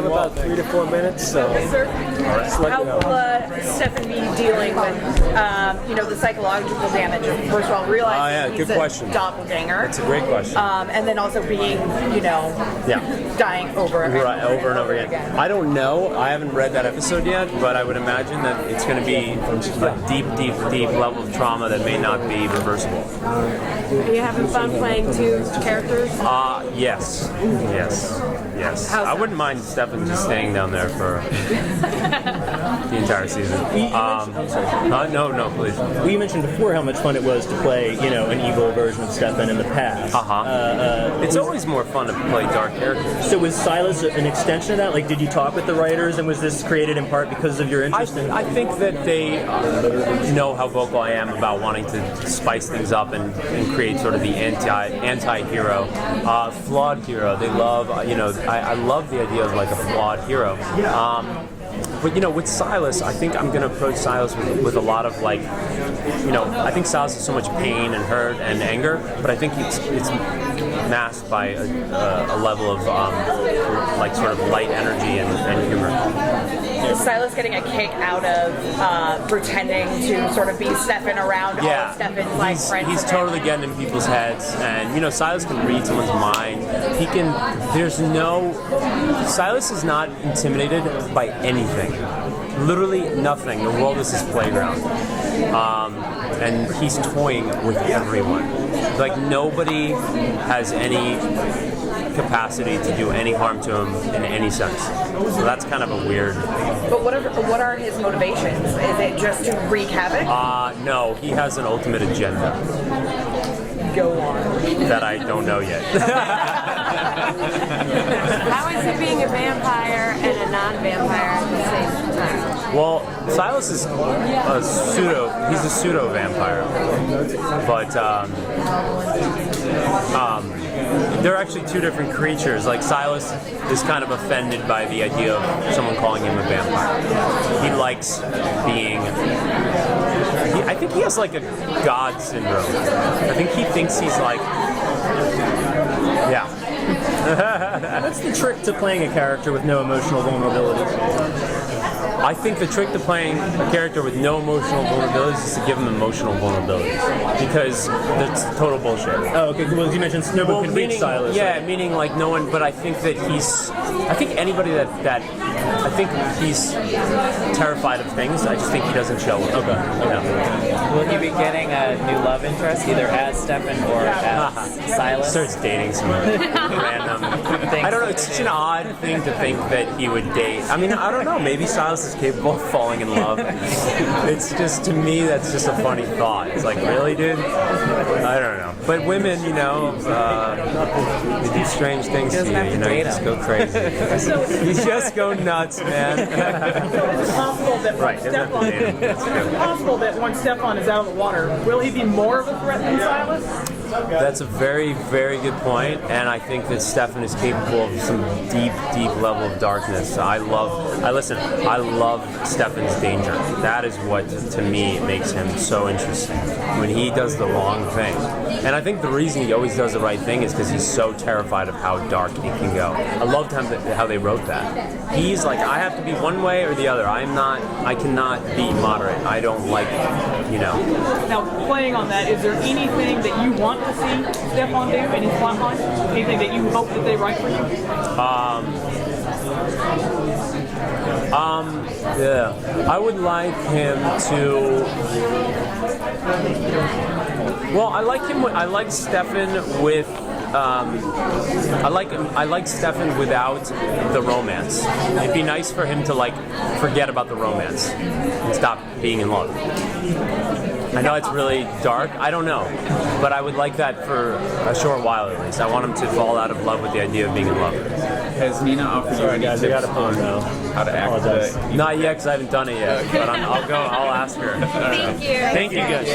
have about 3 to 4 minutes, so How will Stefan be dealing with, the psychological damage of, first of all, realizing he's good question. a doppelganger? That's a great question. And then also being, dying over and over again. I don't know. I haven't read that episode yet, but I would imagine that it's going to be a deep level of trauma that may not be reversible. Are you having fun playing two characters? Yes. How's I that? wouldn't mind Stefan just staying down there for the entire season. No, please. We mentioned before how much fun it was to play, an evil version of Stefan in the past. It's always more fun to play dark characters. So was Silas an extension of that? Like, did you talk with the writers, and was this created in part because of your interest in? I think that they know how vocal I am about wanting to spice things up and create sort of the anti-hero, flawed hero. They love, I love the idea of like a flawed hero. But with Silas, I think I'm going to approach Silas with a lot of I think Silas has so much pain and hurt and anger, but I think it's masked by a level of sort of light energy and humor. Is Silas getting a kick out of pretending to sort of be Stefan around all of Stefan's friends? He's totally getting in people's heads, and Silas can read someone's mind. Silas is not intimidated by anything. Literally nothing. The world is his playground. And he's toying with everyone. Like, nobody has any capacity to do any harm to him in any sense. So that's kind of a weird... But what are his motivations? Is it just to wreak havoc? No, he has an ultimate agenda. Go on. That I don't know yet. How is it being a vampire and a non-vampire at the same time? Well, Silas is he's a pseudo-vampire. But, they're actually two different creatures. Like, Silas is kind of offended by the idea of someone calling him a vampire. He likes being... I think he has like a god syndrome. I think he thinks he's like... Yeah. What's the trick to playing a character with no emotional vulnerabilities? I think the trick to playing a character with no emotional vulnerabilities is to give him emotional vulnerabilities, because that's total bullshit. Oh, okay. Well, you mentioned no one can read Silas. Yeah, meaning like no one. But I think that I think anybody that I think he's terrified of things. I just think he doesn't show it. Okay. Yeah. Will he be getting a new love interest, either as Stefan or as Silas? Starts dating some random. I don't know. It's such an odd thing to think that he would date. I mean, I don't know. Maybe Silas is capable of falling in love. It's just, to me, that's just a funny thought. It's like, really, dude? I don't know. But women, they do strange things to you. You just go crazy. You just go nuts, man. It's possible that once Stefan is out of the water, will he be more of a threat than Silas? That's a very, very good point, and I think that Stefan is capable of some deep level of darkness. I love Stefan's danger. That is what, to me, makes him so interesting. When he does the wrong thing. And I think the reason he always does the right thing is because he's so terrified of how dark it can go. I loved how they wrote that. He's like, I have to be one way or the other. I cannot be moderate. I don't like, Now, playing on that, is there anything that you want to see Stefan do in his plotline? Anything that you hope that they write for you? Yeah. I would like him to... Well, I like Stefan with... I like Stefan without the romance. It'd be nice for him to forget about the romance and stop being in love. I know it's really dark. I don't know, but I would like that for a short while at least. I want him to fall out of love with the idea of being in love. Has Nina offered you any guys, I tips got a phone now. how to act? Not yet, because I haven't done it yet. But I'll ask her. Thank you. Thank you, guys.